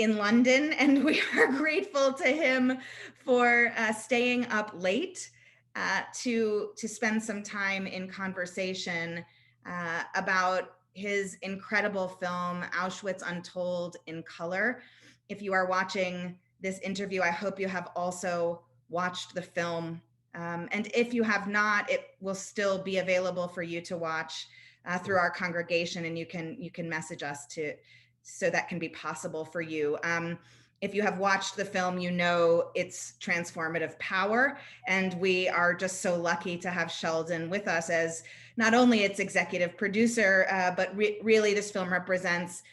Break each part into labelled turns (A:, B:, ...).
A: in London, and we are grateful to him for staying up late to spend some time in conversation about his incredible film, Auschwitz Untold, in color. If you are watching this interview, I hope you have also watched the film. And if you have not, it will still be available for you to watch through our congregation, and you can message us so that can be possible for you. If you have watched the film, you know its transformative power, and we are just so lucky to have Sheldon with us as not only its executive producer, but really this film represents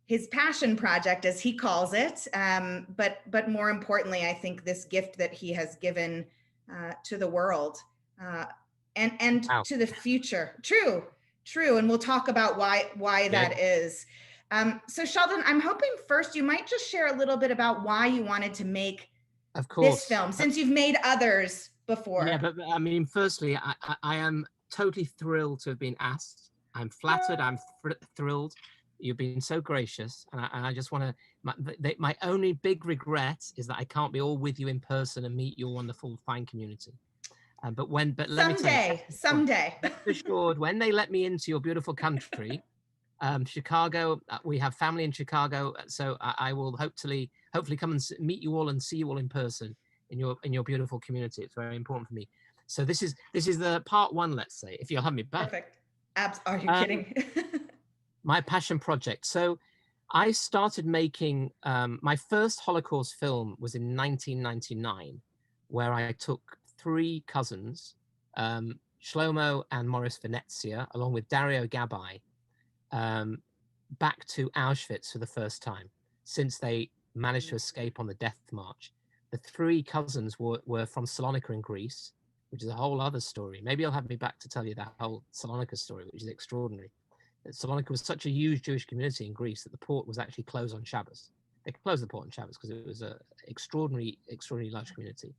A: his passion project, as he calls it. But more importantly, I think this gift that he has given to the world and
B: Wow.
A: to the future. True. And we'll talk about why that is. So Sheldon, I'm hoping first you might just share a little bit about why you wanted to make this film, since you've made others before.
B: Yeah, but I mean, firstly, I am totally thrilled to have been asked. I'm flattered. I'm thrilled. You've been so gracious, and I just want to. My only big regret is that I can't be all with you in person and meet your wonderful, fine community. But let me tell you,
A: someday.
B: Rest assured, when they let me into your beautiful country, Chicago, we have family in Chicago, so I will hopefully come and meet you all and see you all in person in your beautiful community. It's very important for me. So this is the part one, let's say, if you'll have me back.
A: Perfect. Are you kidding?
B: My passion project. So I started making my first Holocaust film was in 1999, where I took 3 cousins, Shlomo and Morris Venezia, along with Dario Gabbai, back to Auschwitz for the first time since they managed to escape on the death march. The 3 cousins were from Salonika in Greece, which is a whole other story. Maybe you'll have me back to tell you that whole Salonika story, which is extraordinary. Salonika was such a huge Jewish community in Greece that the port was actually closed on Shabbos. They closed the port on Shabbos because it was an extraordinary large community.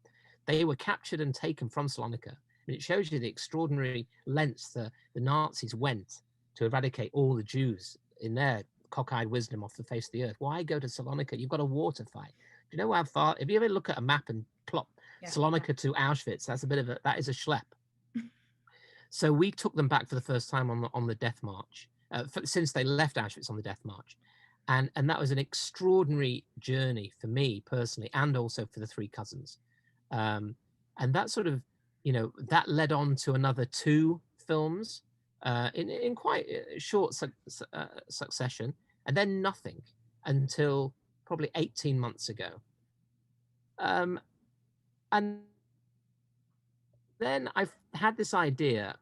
B: They were captured and taken from Salonika. And it shows you the extraordinary lengths the Nazis went to eradicate all the Jews in their cockeyed wisdom off the face of the earth. Why go to Salonika? You've got a war to fight. Do you know how far? If you ever look at a map and plot Salonika to Auschwitz, that is a schlep. So we took them back for the first time on the death march. Since they left Auschwitz on the death march. And that was an extraordinary journey for me personally, and also for the 3 cousins. And that sort of, that led on to another 2 films in quite short succession, and then nothing until probably 18 months ago. And then I've had this idea,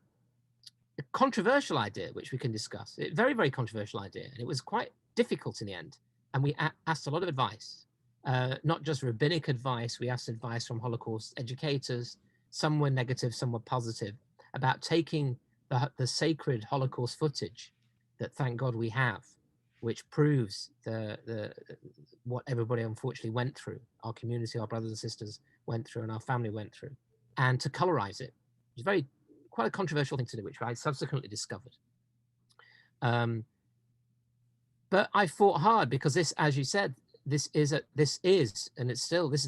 B: a controversial idea, which we can discuss. Very, very controversial idea. And it was quite difficult in the end. And we asked a lot of advice, not just rabbinic advice. We asked advice from Holocaust educators. Some were negative, some were positive, about taking the sacred Holocaust footage that, thank God, we have, which proves what everybody unfortunately went through, our community, our brothers and sisters went through, and our family went through, and to colorize it. It's quite a controversial thing to do, which I subsequently discovered. But I fought hard because this, as you said, this is a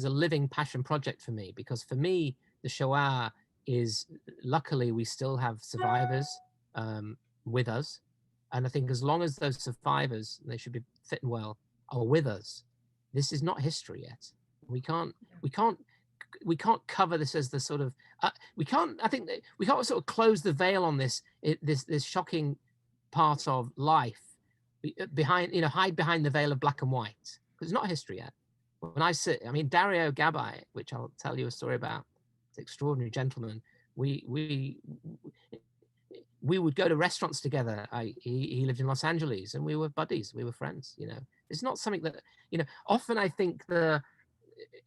B: living passion project for me, because for me, the Shoah is, luckily, we still have survivors with us. And I think as long as those survivors, they should be fit and well, are with us, this is not history yet. We can't cover this as the sort of we can't sort of close the veil on this shocking part of life hide behind the veil of black and white, because it's not history yet. When Dario Gabbai, which I'll tell you a story about, it's an extraordinary gentleman. We would go to restaurants together. He lived in Los Angeles, and we were buddies. We were friends. It's not something that often I think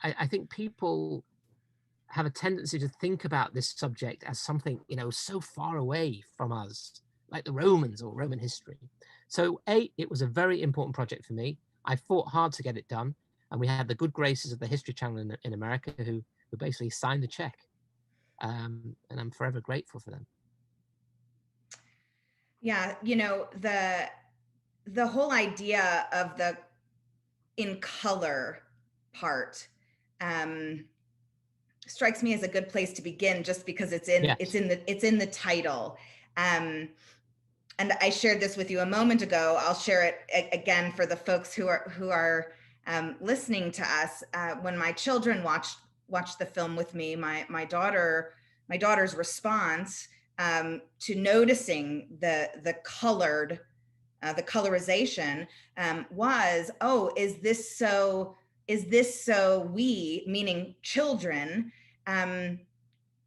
B: I think people have a tendency to think about this subject as something, so far away from us, like the Romans or Roman history. So it was a very important project for me. I fought hard to get it done. And we had the good graces of the History Channel in America who basically signed the check. And I'm forever grateful for them.
A: Yeah, the whole idea of the in color part strikes me as a good place to begin, just because it's in the title. And I shared this with you a moment ago. I'll share it again for the folks who are listening to us. When my children watched the film with me, my daughter's response to noticing the colorization was, oh, is this so we, meaning children,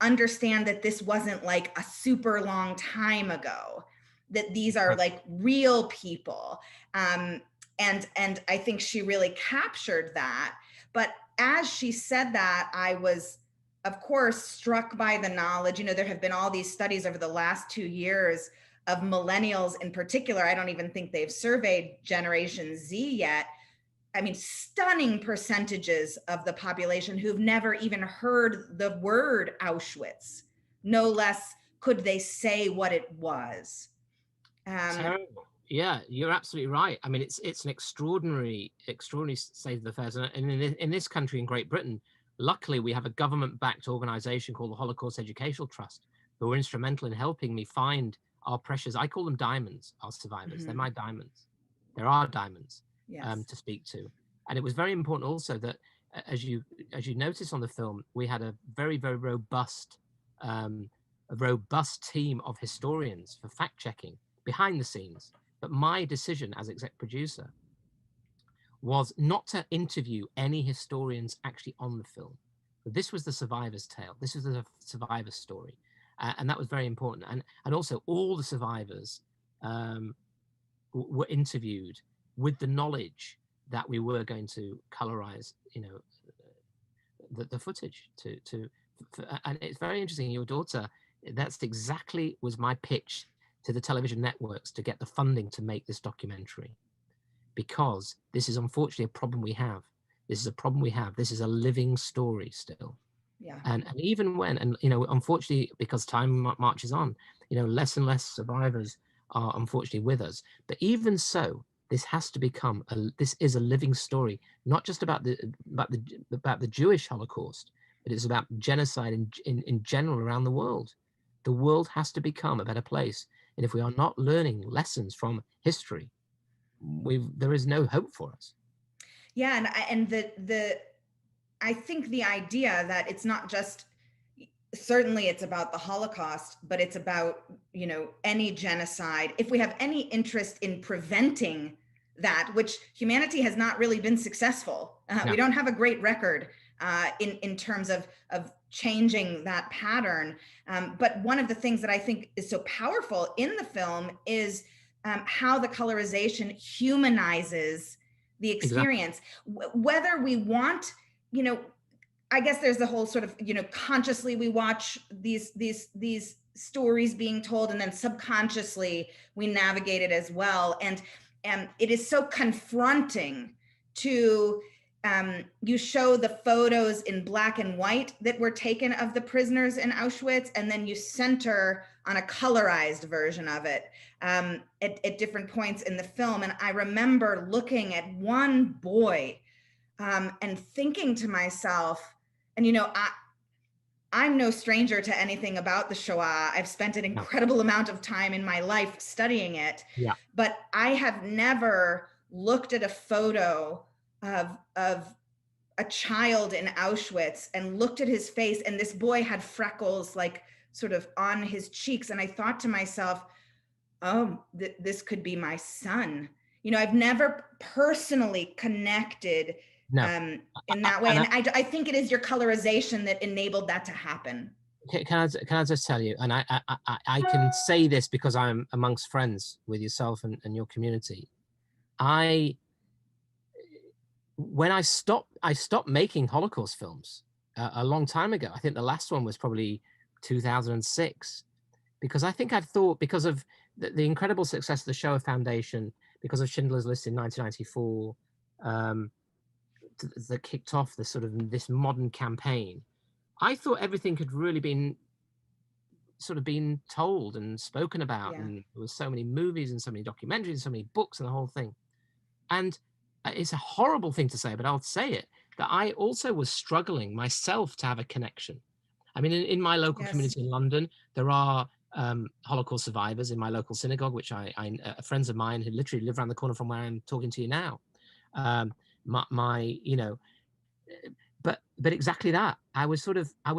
A: understand that this wasn't like a super long time ago, that these are like real people. And I think she really captured that. But as she said that, I was, of course, struck by the knowledge. There have been all these studies over the last 2 years of millennials in particular. I don't even think they've surveyed Generation Z yet. I mean, stunning percentages of the population who've never even heard the word Auschwitz. No less could they say what it was.
B: Terrible. Yeah, you're absolutely right. I mean, it's an extraordinary state of affairs. And in this country, in Great Britain, luckily we have a government-backed organization called the Holocaust Educational Trust, who were instrumental in helping me find our precious, I call them diamonds, our survivors. Mm-hmm. They're my diamonds. They're our diamonds. Yes. To speak to. And it was very important also that, as you notice on the film, we had a very, very robust team of historians for fact checking behind the scenes. But my decision as exec producer was not to interview any historians actually on the film. But this was the survivor's tale. This was the survivor's story. And that was very important. And also all the survivors were interviewed with the knowledge that we were going to colorize, the footage and it's very interesting. Your daughter, that's exactly was my pitch to the television networks to get the funding to make this documentary, because this is unfortunately a problem we have. This is a problem we have. This is a living story still. Yeah. And even when, unfortunately, because time marches on, less and less survivors are unfortunately with us. But even so, this has to become this is a living story, not just about the Jewish Holocaust, but it's about genocide in general around the world. The world has to become a better place, and if we are not learning lessons from history, there is no hope for us.
A: Yeah, and I think the idea that it's not just, certainly it's about the Holocaust, but it's about, any genocide. If we have any interest in preventing that, which humanity has not really been successful. No. We don't have a great record in terms of changing that pattern. But one of the things that I think is so powerful in the film is how the colorization humanizes the experience. Exactly. Whether we want, I guess there's the whole sort of, consciously we watch these stories being told, and then subconsciously we navigate it as well. And it is so confronting to, you show the photos in black and white that were taken of the prisoners in Auschwitz, and then you center on a colorized version of it at different points in the film. And I remember looking at one boy and thinking to myself, and I'm no stranger to anything about the Shoah. I've spent an incredible amount of time in my life studying it, but I have never looked at a photo of a child in Auschwitz and looked at his face, and this boy had freckles like sort of on his cheeks. And I thought to myself, oh, this could be my son. I've never personally connected in that way. And I think it is your colorization that enabled that to happen.
B: Can I just tell you, and I can say this because I'm amongst friends with yourself and your community. When I stopped making Holocaust films a long time ago. I think the last one was probably 2006, because I think I thought, because of the incredible success of the Shoah Foundation, because of Schindler's List in 1994, that kicked off this modern campaign. I thought everything had really been told and spoken about, and there was so many movies and so many documentaries and so many books and the whole thing. And it's a horrible thing to say, but I'll say it, that I also was struggling myself to have a connection. I mean, in my local community in London, there are Holocaust survivors in my local synagogue, which friends of mine who literally live around the corner from where I'm talking to you now. You know, but exactly that. I was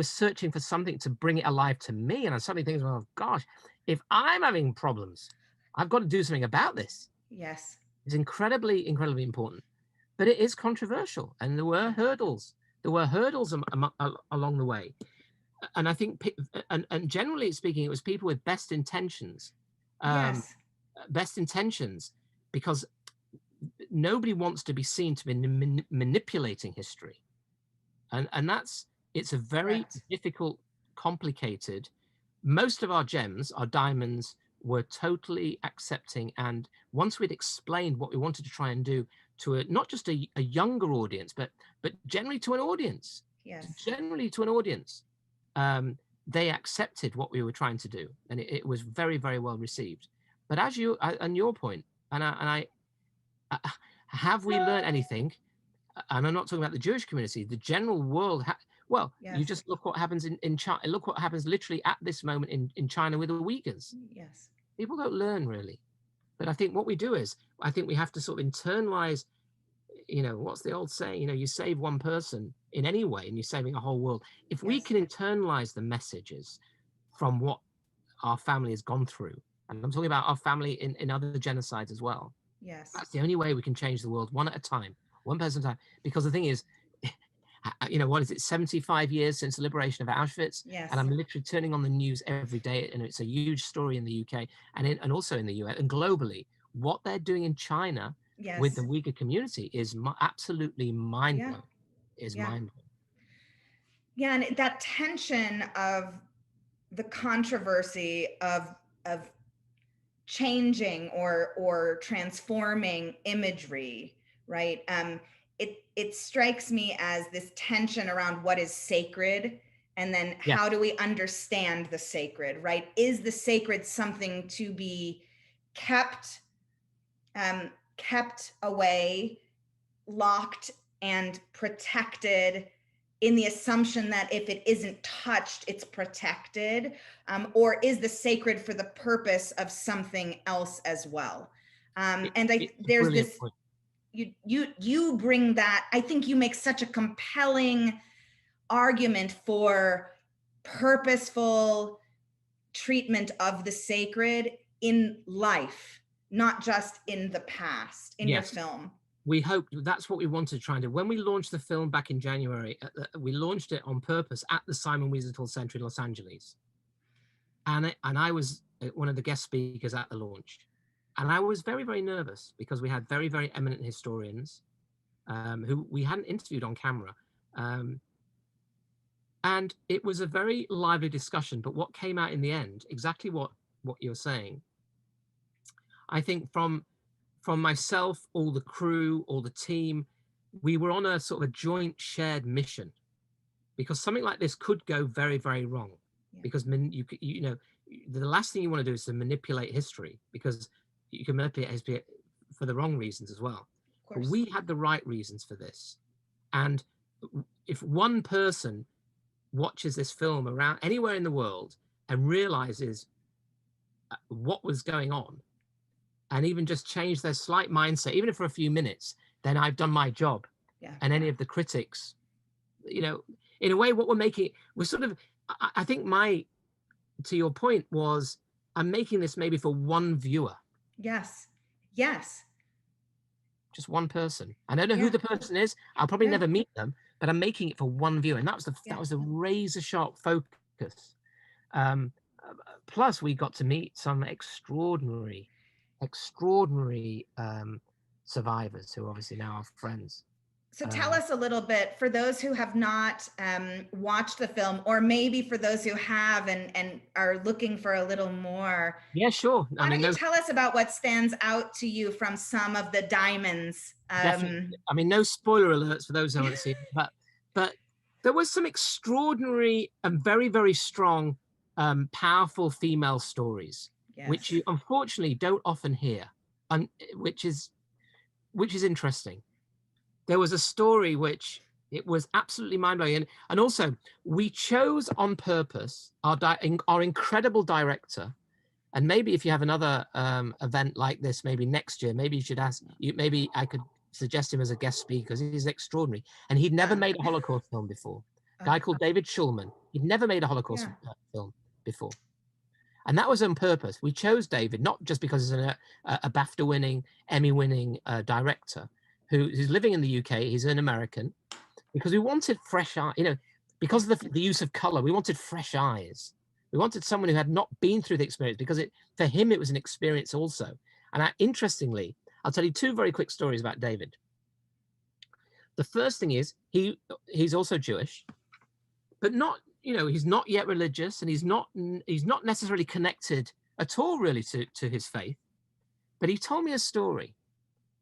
B: searching for something to bring it alive to me, and I suddenly think, well, gosh, if I'm having problems, I've got to do something about this.
A: Yes.
B: It's incredibly, incredibly important, but it is controversial, and there were hurdles. There were hurdles along the way, and I think, and generally speaking, it was people with best intentions.
A: Yes.
B: Best intentions, because nobody wants to be seen to be manipulating history. And it's a very difficult, complicated. Most of our gems, our diamonds, were totally accepting. And once we'd explained what we wanted to try and do to not just a younger audience, but generally to an audience, they accepted what we were trying to do, and it was very, very well received. But as you and your point, have we learned anything? And I'm not talking about the Jewish community, the general world. You just look what happens in China. Look what happens literally at this moment in China with the Uyghurs.
A: Yes.
B: People don't learn really. But I think what we do is, I think we have to sort of internalize, what's the old saying? You save one person in any way and you're saving a whole world. If we can internalize the messages from what our family has gone through, and I'm talking about our family in other genocides as well.
A: Yes.
B: That's the only way we can change the world, one at a time. One person at a time. Because the thing is, what is it, 75 years since the liberation of Auschwitz?
A: Yes.
B: And I'm literally turning on the news every day, and it's a huge story in the UK and also in the US and globally. What they're doing in China with the Uyghur community is absolutely mind-blowing. Mind-blowing.
A: Yeah, and that tension of the controversy of changing or transforming imagery, right? It strikes me as this tension around what is sacred, and then how do we understand the sacred, right? Is the sacred something to be kept away, locked and protected in the assumption that if it isn't touched, it's protected, or is the sacred for the purpose of something else as well? There's this, you bring that, I think you make such a compelling argument for purposeful treatment of the sacred in life, not just in the past, in your film.
B: We hope that's what we wanted to try and do. When we launched the film back in January, we launched it on purpose at the Simon Wiesenthal Center in Los Angeles. And I was one of the guest speakers at the launch. And I was very, very nervous because we had very, very eminent historians who we hadn't interviewed on camera. And it was a very lively discussion. But what came out in the end, exactly what you're saying, I think from myself, all the crew, all the team, we were on a sort of a joint shared mission, because something like this could go very, very wrong. Because the last thing you want to do is to manipulate history, because you can manipulate history for the wrong reasons as well. But we had the right reasons for this. And if one person watches this film around anywhere in the world and realizes what was going on, and even just change their slight mindset, even if for a few minutes, then I've done my job. And any of the critics, in a way, what we're making, we're sort of, I think to your point was, I'm making this maybe for one viewer.
A: Yes.
B: Just one person. I don't know who the person is. I'll probably never meet them, but I'm making it for one viewer. And that was the razor sharp focus. Plus we got to meet some extraordinary survivors who obviously now are friends.
A: So tell us a little bit, for those who have not watched the film, or maybe for those who have and are looking for a little more.
B: Yeah, sure.
A: Why don't you tell us about what stands out to you from some of the diamonds?
B: Definitely. I mean, no spoiler alerts for those who haven't seen it, but there was some extraordinary and very, very strong, powerful female stories, which you unfortunately don't often hear, and which is interesting. there was a story which it was absolutely mind-blowing. And also, we chose on purpose our incredible director. And maybe if you have another event like this, maybe next year, maybe you should ask, maybe I could suggest him as a guest speaker, because he's extraordinary. And he'd never made a Holocaust film before. A guy called David Schulman. He'd never made a Holocaust film before. And that was on purpose. We chose David, not just because he's a BAFTA-winning, Emmy-winning director who's living in the UK. He's an American, because we wanted fresh eyes, because of the use of color. We wanted fresh eyes. We wanted someone who had not been through the experience, because for him, it was an experience also. And interestingly, I'll tell you two very quick stories about David. The first thing is he's also Jewish, but not, he's not yet religious, and he's not necessarily connected at all really to his faith. But he told me a story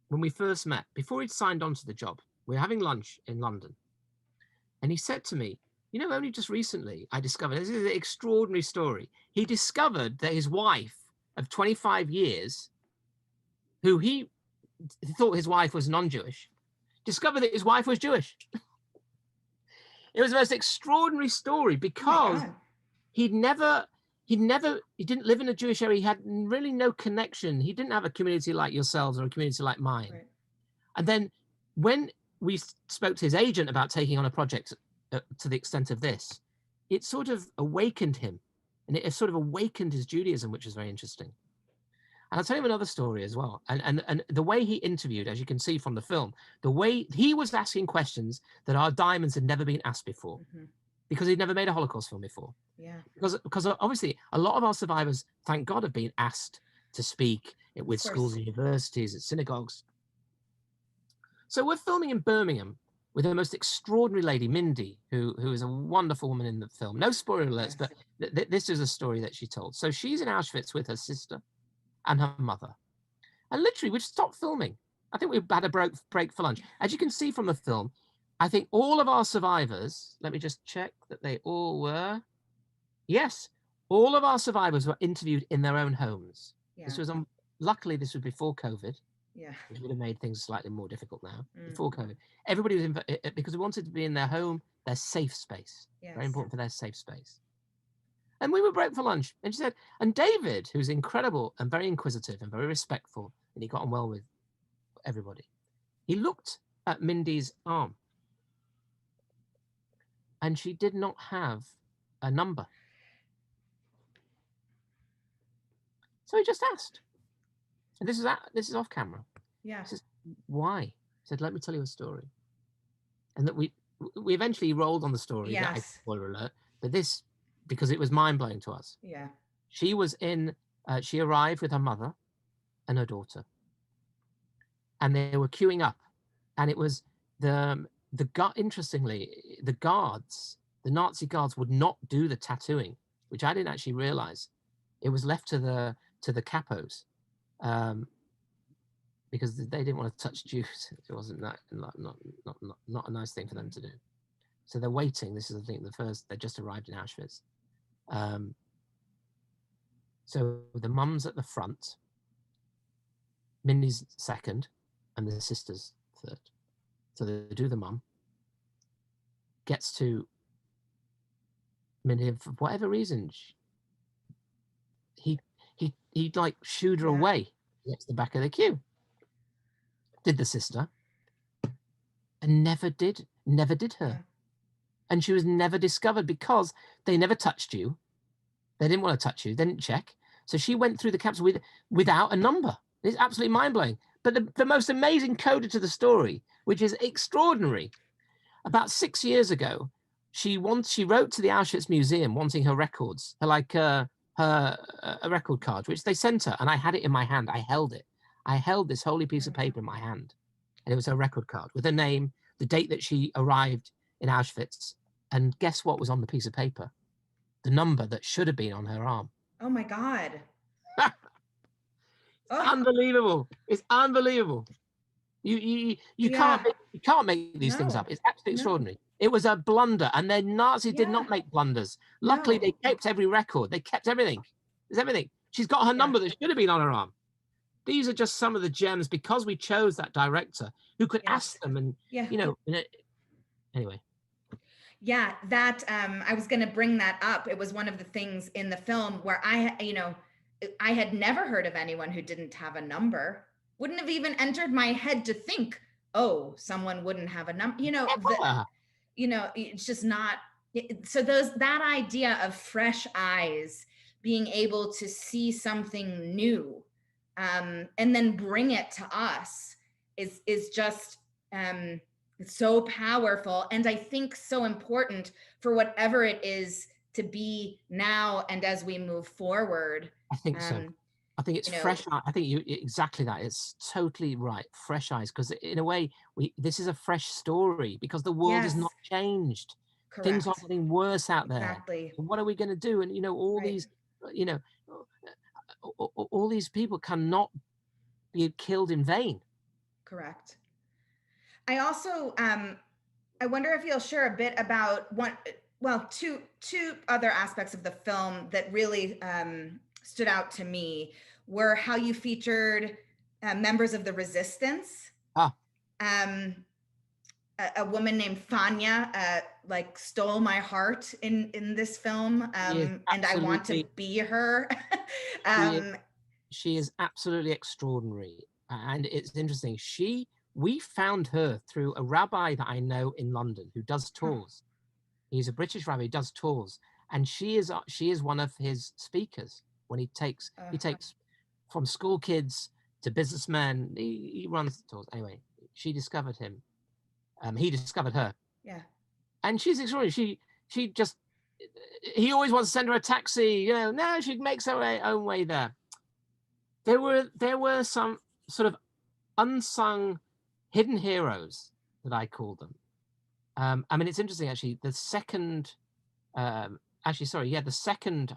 B: when we first met, before he'd signed on to the job. We were having lunch in London. And he said to me, only just recently I discovered, this is an extraordinary story. He discovered that his wife of 25 years, who he thought his wife was non-Jewish, discovered that his wife was Jewish. It was the most extraordinary story, because he didn't live in a Jewish area. He had really no connection. He didn't have a community like yourselves or a community like mine. Right. And then when we spoke to his agent about taking on a project to the extent of this, it sort of awakened him, and it sort of awakened his Judaism, which is very interesting. And I'll tell you another story as well. And the way he interviewed, as you can see from the film, the way he was asking questions that our diamonds had never been asked before, because he'd never made a Holocaust film before. Yeah. Because obviously a lot of our survivors, thank God, have been asked to speak with schools and universities, at synagogues. So we're filming in Birmingham with the most extraordinary lady, Mindy, who is a wonderful woman in the film. No spoiler alerts, but this is a story that she told. So she's in Auschwitz with her sister and her mother. And literally, we'd stopped filming. I think we had a break for lunch. As you can see from the film, I think all of our survivors, let me just check that they all were. Yes, all of our survivors were interviewed in their own homes. Yeah. This was luckily, this was before COVID. Yeah, which would have made things slightly more difficult now. Before COVID, everybody was because we wanted to be in their home, their safe space. Yes. Very important for their safe space. And we would break for lunch, and she said, and David, who's incredible and very inquisitive and very respectful, and he got on well with everybody, he looked at Mindy's arm, and she did not have a number. So he just asked. And this is off camera. Yeah. He says, why? He said, let me tell you a story. And that we eventually rolled on the story. Yes. Spoiler alert. But this, because it was mind-blowing to us. Yeah. She was she arrived with her mother and her daughter. And they were queuing up. And it was interestingly, the Nazi guards would not do the tattooing, which I didn't actually realize. It was left to the capos. Because they didn't want to touch Jews. It wasn't not a nice thing for them to do. So they're waiting. This is, I think, they just arrived in Auschwitz. So the mum's at the front, Mindy's second, and the sister's third. So they do the mum. Gets to Mindy, for whatever reason, he like shooed her away. Gets the back of the queue. Did the sister, and never did her. And she was never discovered, because they never touched you. They didn't want to touch you. They didn't check. So she went through the camps without a number. It's absolutely mind-blowing. But the most amazing coda to the story, which is extraordinary, about 6 years ago, she wrote to the Auschwitz Museum wanting her records, her record card, which they sent her, and I had it in my hand. I held it. I held this holy piece of paper in my hand, and it was her record card with her name, the date that she arrived in Auschwitz, and guess what was on the piece of paper? The number that should have been on her arm.
A: Oh my God.
B: Unbelievable. It's unbelievable. You can't make these things up. It's absolutely extraordinary. It was a blunder, and the Nazis did not make blunders. Luckily, they kept every record. They kept everything. There's everything. She's got her number that should have been on her arm. these are just some of the gems because we chose that director who could
A: Yes.
B: ask them and,
A: Yeah.
B: Anyway.
A: Yeah, that I was going to bring that up. It was one of the things in the film where I had never heard of anyone who didn't have a number. Wouldn't have even entered my head to think, oh, someone wouldn't have a number. It's just not. So that idea of fresh eyes, being able to see something new, and then bring it to us is just. So powerful, and I think so important for whatever it is to be now and as we move forward.
B: I think so. I think it's fresh. I think you exactly that. It's totally right. Fresh eyes, because in a way, this is a fresh story because the world is not changed.
A: Correct.
B: Things are getting worse out there.
A: Exactly.
B: So what are we going to do? And all these, all these people cannot be killed in vain.
A: Correct. I also, I wonder if you'll share a bit about two other aspects of the film that really stood out to me were how you featured members of the resistance. A woman named Fanya stole my heart in this film, and I want to be her.
B: She is absolutely extraordinary, and it's interesting. We found her through a rabbi that I know in London who does tours. He's a British rabbi who does tours, and she is one of his speakers when he takes from school kids to businessmen. He runs the tours. Anyway, she discovered him. He discovered her.
A: Yeah.
B: And she's extraordinary. He always wants to send her a taxi. No, she makes her own way there. There were some sort of unsung hidden heroes that I call them. I mean, it's interesting actually. The second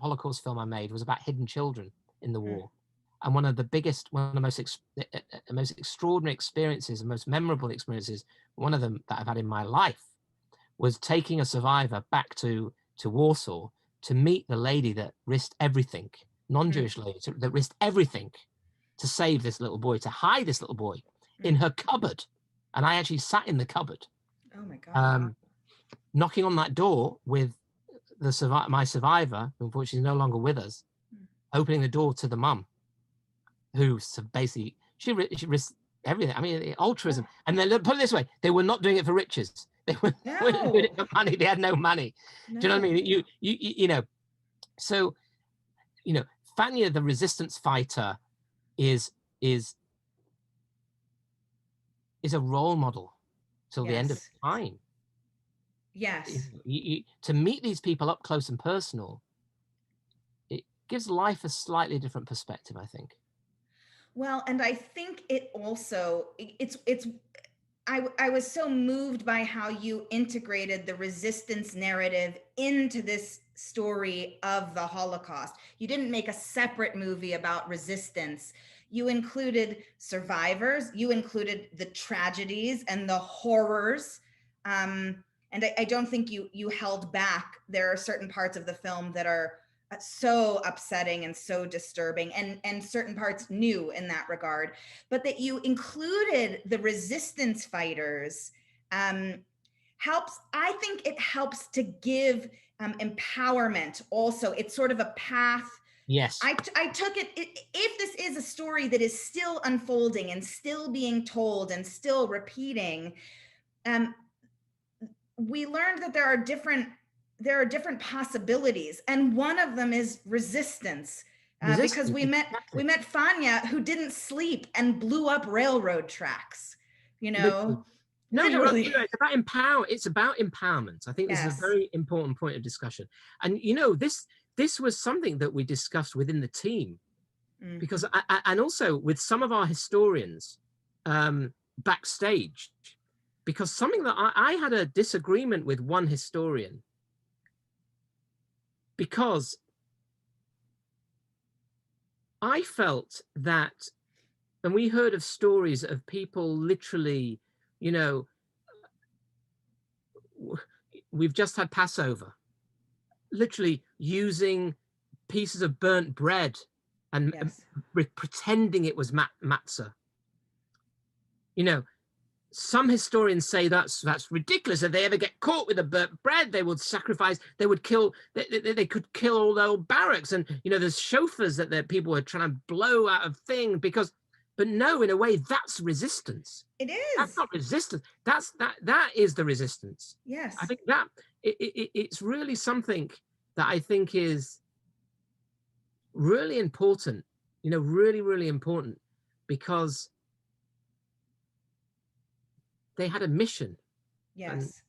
B: Holocaust film I made was about hidden children in the war, and one of the most extraordinary experiences, and most memorable experiences, one of them that I've had in my life, was taking a survivor back to Warsaw to meet the lady that risked everything, non-Jewish lady that risked everything to save this little boy, to hide this little boy in her cupboard. And I actually sat in the cupboard.
A: Oh my God.
B: Knocking on that door with my survivor, who unfortunately is no longer with us, opening the door to the mum, who basically, she risked everything. I mean, altruism. And then put it this way, they were not doing it for riches. They were doing it for money. They had no money. Do you know what I mean? So, Fanya, the resistance fighter, is a role model till the end of time.
A: Yes.
B: To meet these people up close and personal, it gives life a slightly different perspective, I think.
A: Well, and I think it also, I was so moved by how you integrated the resistance narrative into this story of the Holocaust. You didn't make a separate movie about resistance. You included survivors, you included the tragedies and the horrors. And I don't think you held back. There are certain parts of the film that are so upsetting and so disturbing, and certain parts new in that regard, but that you included the resistance fighters helps. I think it helps to give empowerment also. It's sort of a path.
B: Yes.
A: I took it, if this is a story that is still unfolding and still being told and still repeating, we learned that there are different possibilities, and one of them is resistance. Because we met Fanya, who didn't sleep and blew up railroad tracks.
B: No, literally. It's about empowerment. I think this is a very important point of discussion. And this was something that we discussed within the team, because and also with some of our historians backstage, because something that I had a disagreement with one historian, because I felt that, and we heard of stories of people literally, we've just had Passover, literally using pieces of burnt bread and
A: Yes.
B: pretending it was matzah. You know, some historians say that's ridiculous. If they ever get caught with a burnt bread, they would sacrifice. They would kill. They could kill all the old barracks. And you know, there's shofars that the people were trying to blow out of thing because. But no, in a way, that's resistance.
A: It is.
B: That's not resistance. That is the resistance.
A: Yes.
B: I think that it's really something that I think is really important. You know, really, really important, because they had a mission.
A: Yes.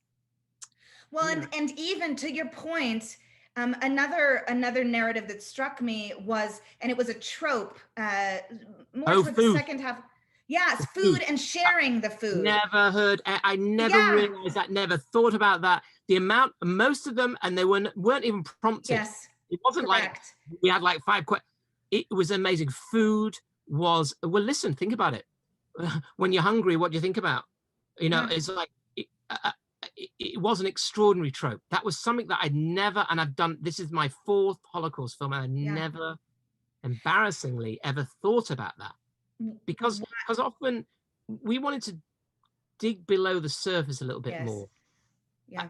A: Well, and even to your point, another narrative that struck me was, and it was a trope, more towards the second half. Yes, food and sharing the food.
B: Never heard. I never realized that. Never thought about that. The amount, most of them, and they weren't even prompted.
A: Yes,
B: it wasn't like we had like 5 questions. It was amazing. Food was, well, listen, think about it. When you're hungry, what do you think about? You know, it's like, it was an extraordinary trope. That was something that I'd never, and I've done, this is my 4th Holocaust film, and I never, embarrassingly, ever thought about that. Because often we wanted to dig below the surface a little bit more. Yeah.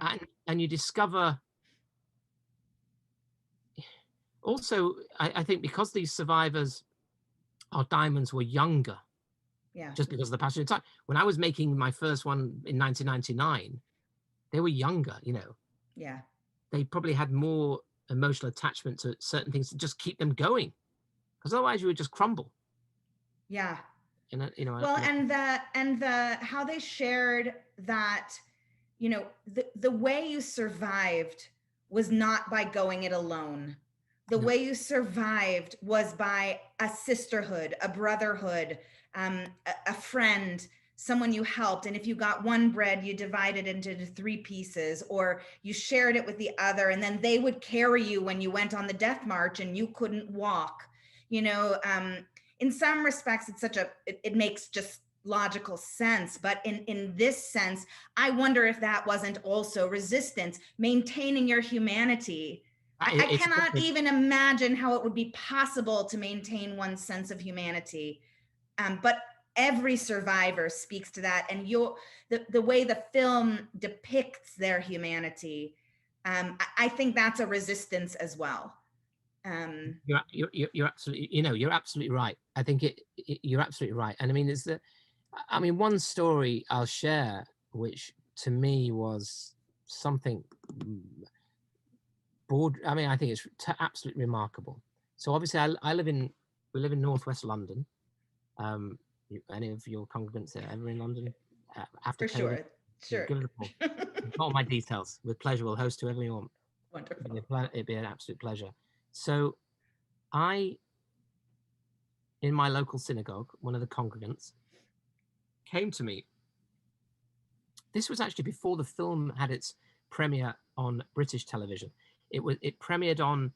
B: And you discover, also, I think because these survivors, our diamonds, were younger, just because of the passage of time. When I was making my first one in 1999, they were younger, you know.
A: Yeah.
B: They probably had more emotional attachment to certain things to just keep them going, because otherwise you would just crumble.
A: Yeah.
B: You know.
A: Well, and the how they shared that, you know, the way you survived was not by going it alone. The way you survived was by a sisterhood, a brotherhood, a friend, someone you helped. And if you got one bread, you divided it into 3 pieces, or you shared it with the other, and then they would carry you when you went on the death march and you couldn't walk. You know, in some respects, it's it makes just logical sense. But in this sense, I wonder if that wasn't also resistance, maintaining your humanity. I cannot even imagine how it would be possible to maintain one's sense of humanity. But every survivor speaks to that. And the way the film depicts their humanity, I think that's a resistance as well.
B: You're absolutely, you know, you're absolutely right. I think you're absolutely right. And I mean, one story I'll share, which to me was something I think it's absolutely remarkable. So obviously we live in Northwest London. Any of your congregants are ever in London? After
A: For sure.
B: Give it a call. All my details. With pleasure, we'll host whoever you want.
A: Wonderful.
B: It'd be an absolute pleasure. So in my local synagogue, one of the congregants came to me. This was actually before the film had its premiere on British television. It premiered on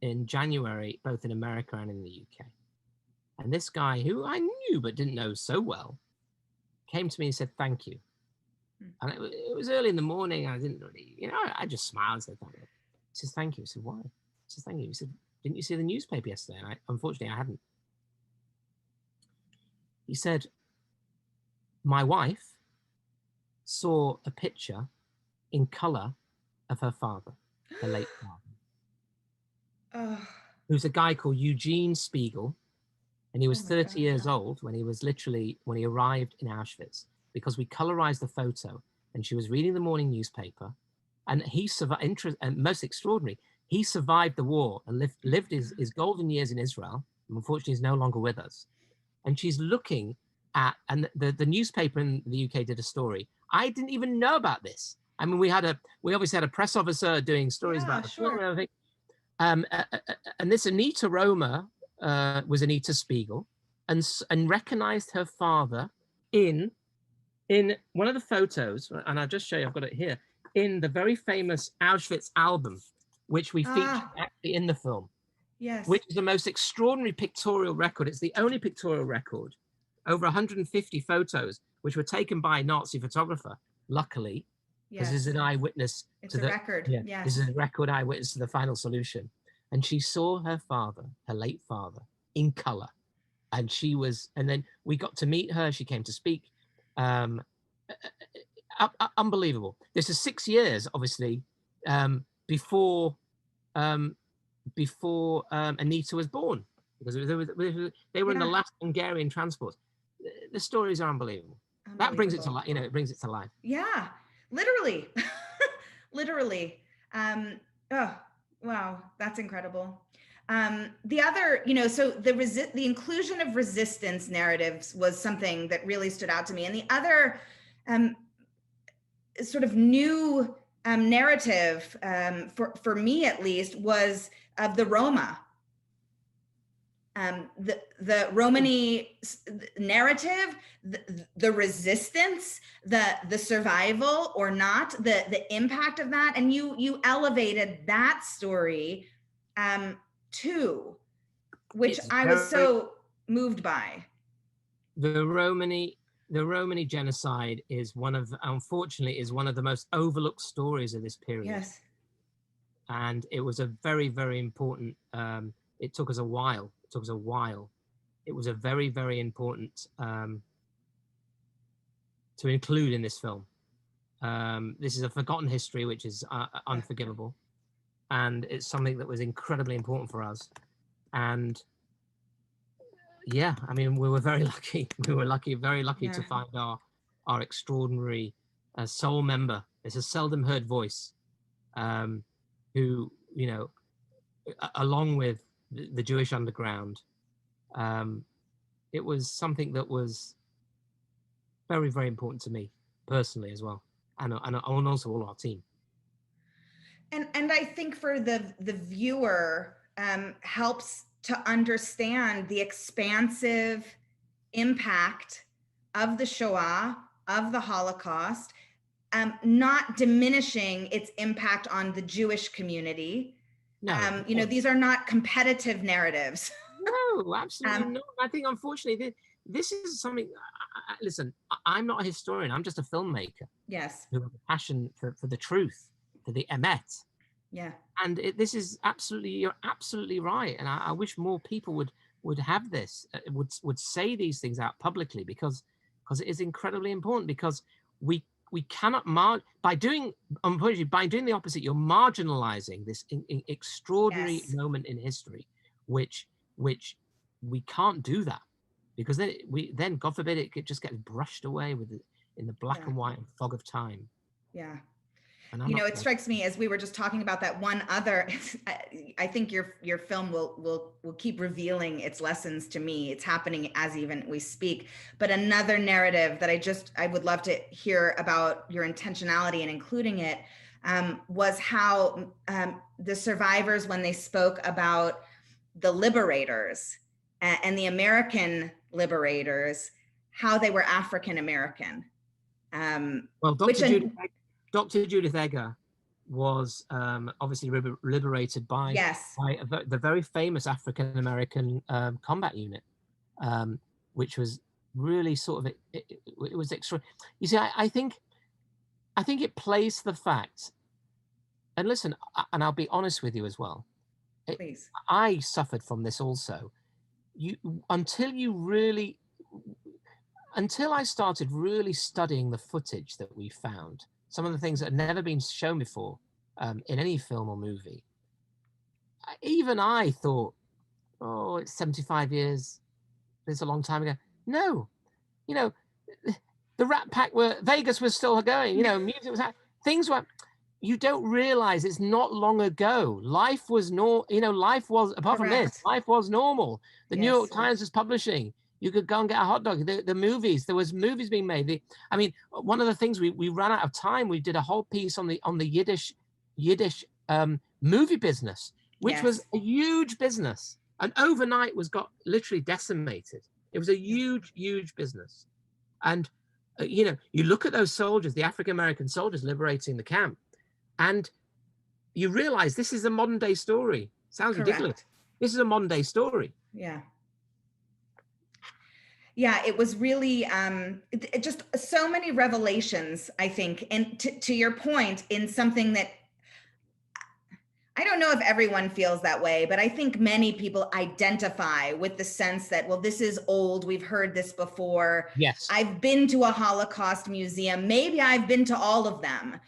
B: in January, both in America and in the UK. And this guy, who I knew but didn't know so well, came to me and said, "Thank you." And it was early in the morning. I didn't really, you know, I just smiled and said, "Thank you." He says, "Thank you." I said, "Why?" He says, "Thank you." He said, "Didn't you see the newspaper yesterday?" And unfortunately, I hadn't. He said, "My wife saw a picture in color of her father, her late father, who's a guy called Eugene Spiegel. And he was 30 years old when he arrived in Auschwitz, because we colorized the photo, and she was reading the morning newspaper, and he survived, and most extraordinary, he survived the war and lived his golden years in Israel. And unfortunately, he's no longer with us. And she's looking at, and the newspaper in the UK did a story. I didn't even know about this. I mean, we obviously had a press officer doing stories about the film and everything. And this Anita Roma was Anita Spiegel, and recognized her father in one of the photos, and I'll just show you, I've got it here, in the very famous Auschwitz album, which we feature actually in the film.
A: Yes.
B: Which is the most extraordinary pictorial record. It's the only pictorial record, over 150 photos, which were taken by a Nazi photographer, luckily, because this is an eyewitness
A: to the record.
B: This is a record eyewitness to the final solution. and she saw her father, her late father, in color. And then we got to meet her. She came to speak. Um, Unbelievable. This is 6 years, obviously, before Anita was born, because they were in the last Hungarian transport. The stories are unbelievable. That brings it to life. It brings it to life.
A: Yeah, literally, literally. Oh, wow, that's incredible. The other, so the inclusion of resistance narratives was something that really stood out to me. And the other sort of new narrative, for me at least, was of the Roma. The Romani narrative, the resistance, the survival or not, the impact of that, and you elevated that story too, which I was so moved by.
B: The Romani genocide is unfortunately one of the most overlooked stories of this period.
A: Yes.
B: And it was a very, very important. It took us a while. It was a very, very important to include in this film. This is a forgotten history, which is unforgivable, and it's something that was incredibly important for us. And yeah, I mean, we were very lucky. We were very lucky to find our extraordinary soul member. It's a seldom heard voice, who, along with the Jewish underground, it was something that was very, very important to me personally as well, and also all our team.
A: And I think for the viewer, helps to understand the expansive impact of the Shoah, of the Holocaust, not diminishing its impact on the Jewish community.
B: No,
A: these are not competitive narratives.
B: No, absolutely not. I think, unfortunately, this is something. Listen, I'm not a historian. I'm just a filmmaker.
A: Yes.
B: Who has a passion for the truth, for the emet.
A: Yeah.
B: And this is you're absolutely right. And I wish more people would have this, would say these things out publicly, because it is incredibly important, because we cannot by doing the opposite, you're marginalizing this extraordinary moment in history, which we can't do that, because then God forbid it just gets brushed away in the black and white and fog of time.
A: Yeah. It strikes me, as we were just talking about that one other, I think your film will keep revealing its lessons to me. It's happening as even we speak. But another narrative that I would love to hear about your intentionality in including it, was how the survivors, when they spoke about the liberators and the American liberators, how they were African American.
B: Well, Dr. Judith Egger was obviously liberated by the very famous African American combat unit, which was really sort of it was extra. You see, I think it plays the fact. And listen, and I'll be honest with you as well.
A: Please.
B: I suffered from this also. Until I started really studying the footage that we found, some of the things that had never been shown before in any film or movie, even I thought, oh, it's 75 years. It's a long time ago. No, the Rat Pack Vegas was still going, music was, things were, you don't realize it's not long ago. Life was life was, apart from this, life was normal. The New York Times was publishing. You could go and get a hot dog. The movies, there was movies being made. One of the things we ran out of time. We did a whole piece on the Yiddish movie business, which was a huge business, and overnight got literally decimated. It was a huge, huge business. And you look at those soldiers, the African American soldiers liberating the camp, and you realize this is a modern day story. Sounds ridiculous. This is a modern day story.
A: Yeah, it was really just so many revelations, I think. And to your point, in something that I don't know if everyone feels that way, but I think many people identify with the sense that, well, this is old. We've heard this before.
B: Yes.
A: I've been to a Holocaust museum. Maybe I've been to all of them,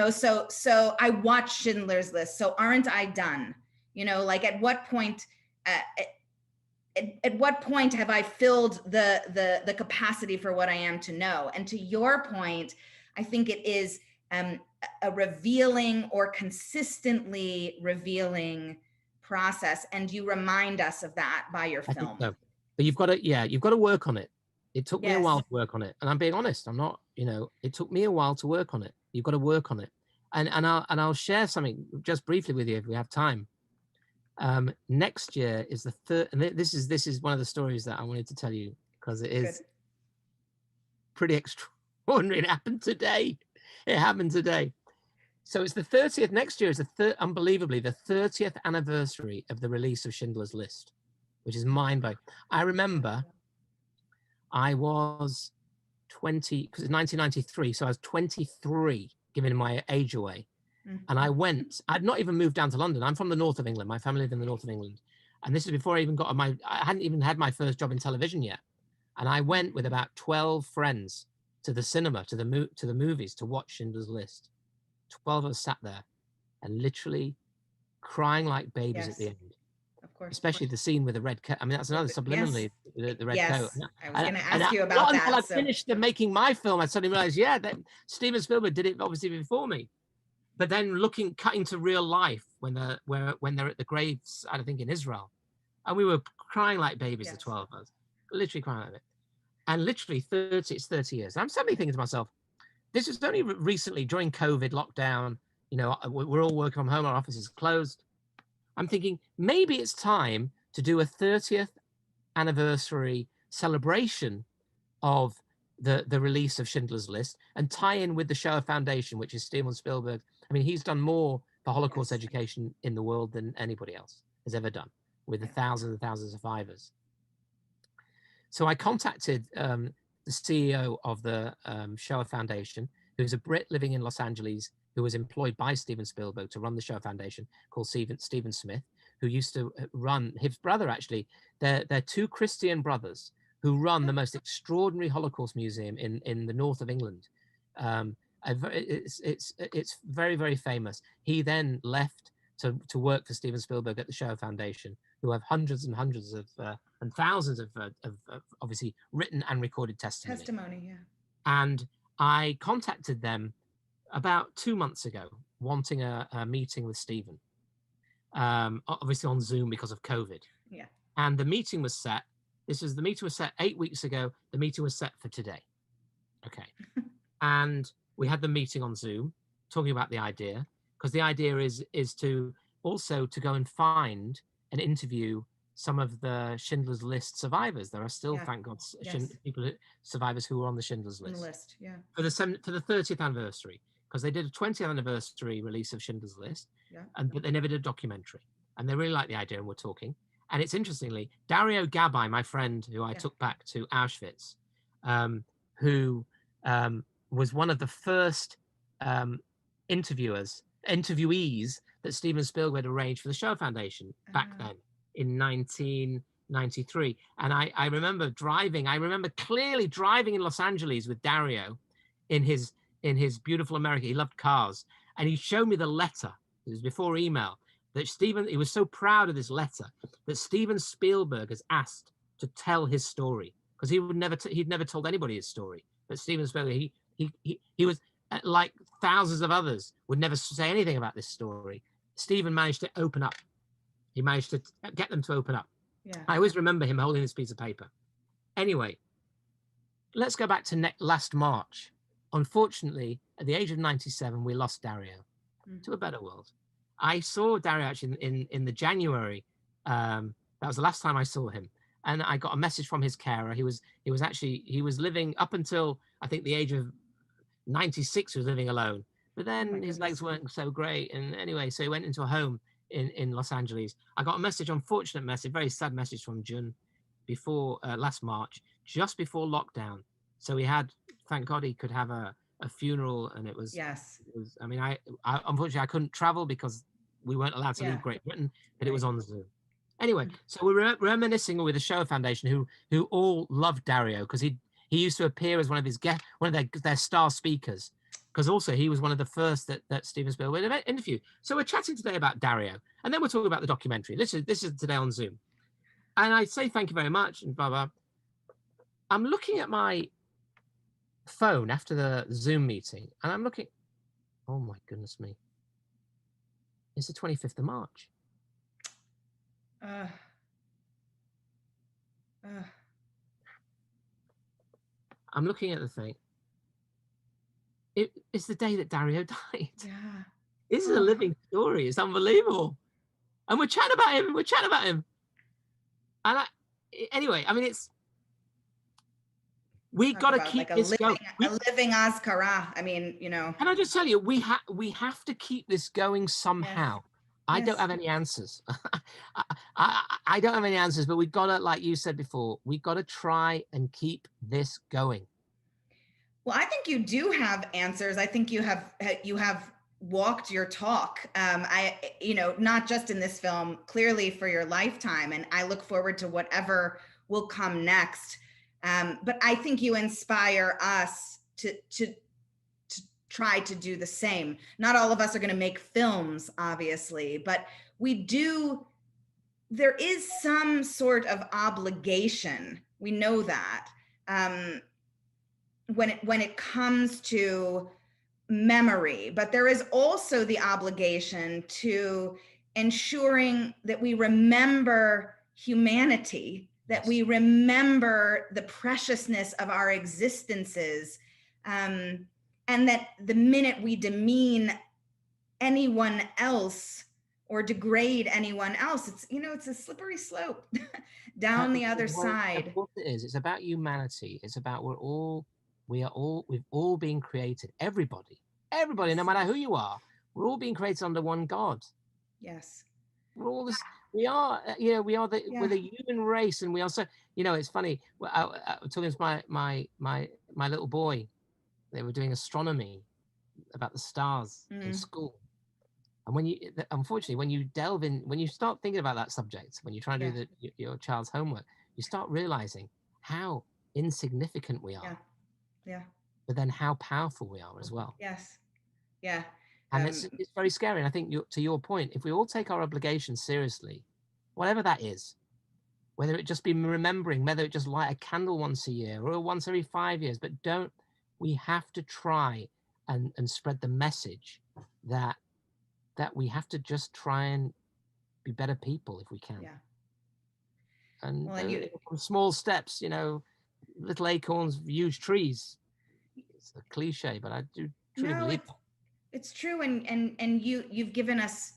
A: so I watched Schindler's List. So aren't I done? Like at what point, at what point have I filled the capacity for what I am to know? And to your point, I think it is a revealing or consistently revealing process, and you remind us of that by your
B: I think
A: film.
B: so. But you've got to work on it. It took me a
A: Yes.
B: while to work on it, and I'm being honest. I'm not, it took me a while to work on it. You've got to work on it, and I'll share something just briefly with you if we have time. Next year is the third, and this is one of the stories that I wanted to tell you because it is pretty extraordinary. It happened today. So it's the 30th. Next year is unbelievably the 30th anniversary of the release of Schindler's List, which is mind-blowing. I remember I was 20, because it's 1993, so I was 23, giving my age away. And I'd not even moved down to London. I'm from the north of England. My family lived in the north of England. And this is before I even I hadn't even had my first job in television yet. And I went with about 12 friends to the cinema, to the movies, to watch Schindler's List. 12 of us sat there and literally crying like babies at the end.
A: Of course.
B: Especially the scene with the red coat. I mean, that's another subliminally, the red coat.
A: I was going to ask you about that.
B: Until I finished making my film, I suddenly realized, that Steven Spielberg did it obviously before me. But then cutting to real life when they're at the graves, I think in Israel, and we were crying like babies, the 12 of us, literally crying like it. And literally it's 30 years. I'm suddenly thinking to myself, this was only recently during COVID lockdown. We're all working from home, our office is closed. I'm thinking maybe it's time to do a 30th anniversary celebration of the release of Schindler's List and tie in with the Shoah Foundation, which is Steven Spielberg. I mean, he's done more for Holocaust education in the world than anybody else has ever done, with the thousands and thousands of survivors. So I contacted the CEO of the Shoah Foundation, who's a Brit living in Los Angeles, who was employed by Steven Spielberg to run the Shoah Foundation, called Stephen Smith, who used to run, his brother actually, they're two Christian brothers who run the most extraordinary Holocaust museum in the north of England. It's very, very famous. He then left to work for Steven Spielberg at the Shoah Foundation, who have hundreds and hundreds of and thousands of obviously written and recorded testimony. And I contacted them about 2 months ago, wanting a meeting with Steven, obviously on Zoom because of COVID. And the meeting was set. The meeting was set 8 weeks ago. The meeting was set for today. Okay. And we had the meeting on Zoom, talking about the idea, because the idea is to also to go and find and interview some of the Schindler's List survivors. There are still, thank God, survivors who were on the Schindler's List. For the 30th anniversary, because they did a 20th anniversary release of Schindler's List, but they never did a documentary. And they really liked the idea, and we're talking. And it's interestingly, Dario Gabbai, my friend who I took back to Auschwitz, who was one of the first interviewees that Steven Spielberg arranged for the Shoah Foundation back then in 1993. And I remember clearly driving in Los Angeles with Dario in his beautiful America. He loved cars. And he showed me the letter. It was before email. He was so proud of this letter that Steven Spielberg has asked to tell his story, because he'd never told anybody his story. But Steven Spielberg, he was like thousands of others would never say anything about this story. Steven managed to open up. He managed to get them to open up. I always remember him holding this piece of paper. Anyway, let's go back to last March. Unfortunately, at the age of 97, we lost Dario to a better world. I saw Dario actually in the January. That was the last time I saw him. And I got a message from his carer. He was living up until I think the age of 96. He was living alone, but then his legs weren't so great. And anyway, so he went into a home in Los Angeles. I got a message, unfortunate message, very sad message from June before last March, just before lockdown. So he had, thank God, he could have a funeral, and it was. I mean, I unfortunately I couldn't travel because we weren't allowed to leave Great Britain, but it was
A: Right.
B: on Zoom. Anyway, so we're reminiscing with the Shoah Foundation, who all loved Dario because he used to appear as one of their star speakers, because also he was one of the first that Steven Spielberg interviewed. So we're chatting today about Dario, and then we're talking about the documentary. This is today on Zoom, and I say thank you very much and blah blah. I'm looking at my phone after the Zoom meeting, and I'm looking. Oh my goodness me! It's the 25th of March. I'm looking at the thing. It's the day that Dario died.
A: Yeah.
B: This is a living story. It's unbelievable. And we're chatting about him. And anyway, I mean, we got to keep
A: like
B: this going.
A: A living Azkara. I mean, you know.
B: Can I just tell you, we have to keep this going somehow. Yes. I don't have any answers. I don't have any answers, but we've got to, like you said before, we've got to try and keep this going.
A: Well, I think you do have answers. I think you have walked your talk. Not just in this film, clearly for your lifetime. And I look forward to whatever will come next. But I think you inspire us to try to do the same. Not all of us are going to make films, obviously, but there is some sort of obligation. We know that. When it comes to memory, but there is also the obligation to ensuring that we remember humanity, that we remember the preciousness of our existences, and that the minute we demean anyone else or degrade anyone else, it's a slippery slope down the other side.
B: Of course it is. It's about humanity. It's about we've all been created. Everybody, no matter who you are, we're all being created under one God.
A: Yes.
B: We're all this. We're the human race, and we also, it's funny. I was talking to my little boy. They were doing astronomy about the stars in school. And unfortunately, when you start thinking about that subject, when you try to do your child's homework, you start realizing how insignificant we are.
A: Yeah.
B: But then how powerful we are as well.
A: Yes. Yeah.
B: And it's very scary. And I think to your point, if we all take our obligations seriously, whatever that is, whether it just be remembering, whether it just light a candle once a year or once every 5 years, but we have to try and spread the message that we have to just try and be better people if we can.
A: Yeah.
B: And from small steps, little acorns, huge trees. It's a cliche, but I do truly believe that.
A: It's true, and you've given us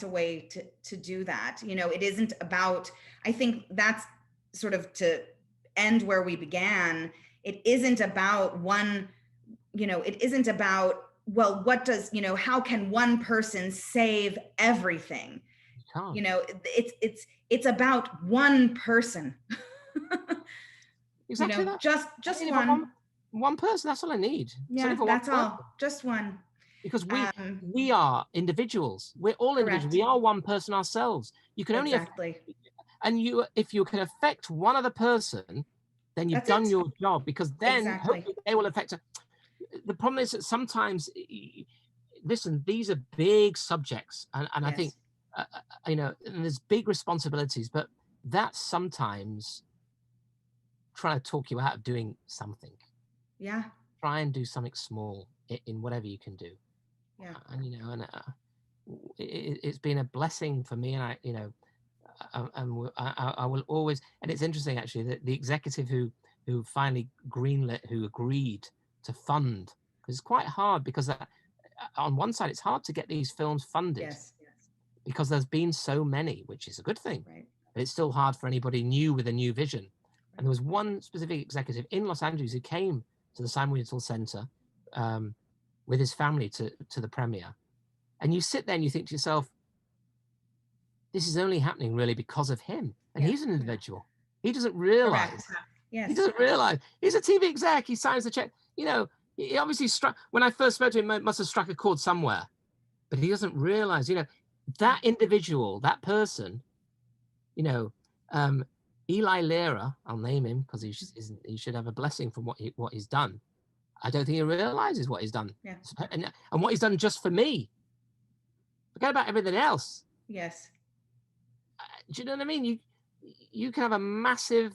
A: a way to do that. It isn't about. I think that's sort of to end where we began. It isn't about one. It isn't about, well, what does, how can one person save everything? It's about one person.
B: Exactly that.
A: Just one
B: person. That's all I need.
A: Yeah, that's all. Just one.
B: Because we are individuals. We're all individuals. We are one person ourselves. You can only if you can affect one other person, then you've done your job, because then hopefully they will affect. The problem is that sometimes, listen, these are big subjects, and I think and there's big responsibilities, but that's sometimes trying to talk you out of doing something.
A: Yeah.
B: Try and do something small in whatever you can do.
A: Yeah.
B: And it's been a blessing for me, and I will always. And it's interesting actually that the executive who finally who agreed to fund, because it's quite hard, because on one side it's hard to get these films funded, because there's been so many, which is a good thing, but it's still hard for anybody new with a new vision. And there was one specific executive in Los Angeles who came to the Simon Wiesenthal Center with his family to the premiere. And you sit there and you think to yourself, this is only happening really because of him. And he's an individual. He doesn't realize.
A: Yes.
B: He doesn't realize. He's a TV exec. He signs the check. He obviously when I first spoke to him, must have struck a chord somewhere. But he doesn't realize, that individual, that person, you know, Eli Lira, I'll name him because he should have a blessing from what he's done. I don't think he realizes what he's done.
A: Yeah.
B: And what he's done just for me. Forget about everything else.
A: Yes.
B: Do you know what I mean? You can have a massive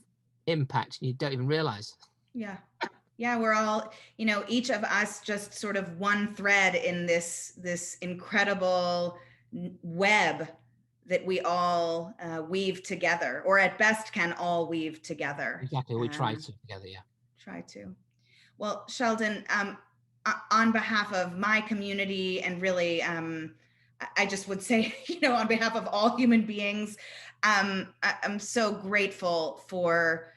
B: impact and you don't even realize.
A: Yeah. Yeah, we're all, each of us just sort of one thread in this incredible web that we all weave together, or at best can all weave together.
B: Exactly. We try to together, yeah.
A: Try to. Well, Sheldon, on behalf of my community and really, I just would say, on behalf of all human beings, I'm so grateful for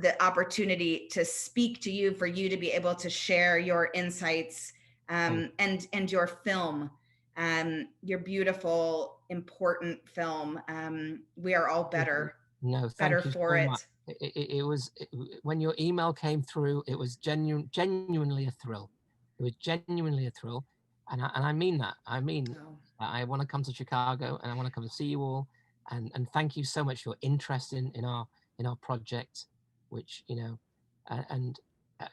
A: the opportunity to speak to you, for you to be able to share your insights, and your film, your beautiful, important film. We are all better for it.
B: Much. It was when your email came through, it was genuinely a thrill. It was genuinely a thrill, and I mean that. I mean, I want to come to Chicago and I want to come to see you all, and thank you so much for your interest in our project, which and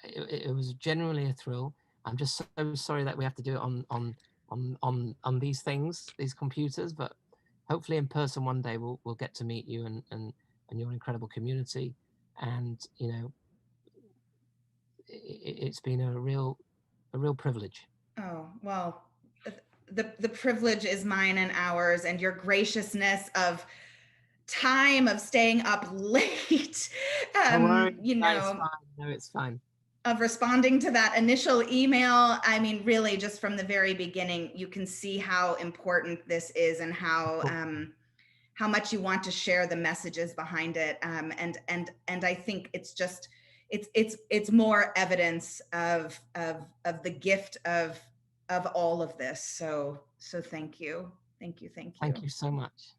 B: it was genuinely a thrill. I'm just so sorry that we have to do it on these things, these computers, but hopefully in person one day we'll get to meet you and your incredible community. And it's been a real privilege.
A: Oh, well, the privilege is mine and ours, and your graciousness of time, of staying up late,
B: it's fine.
A: Of responding to that initial email. I mean, really, just from the very beginning, you can see how important this is and how much you want to share the messages behind it. And I think it's just, it's more evidence of the gift of all of this. So thank you. Thank you.
B: Thank you so much.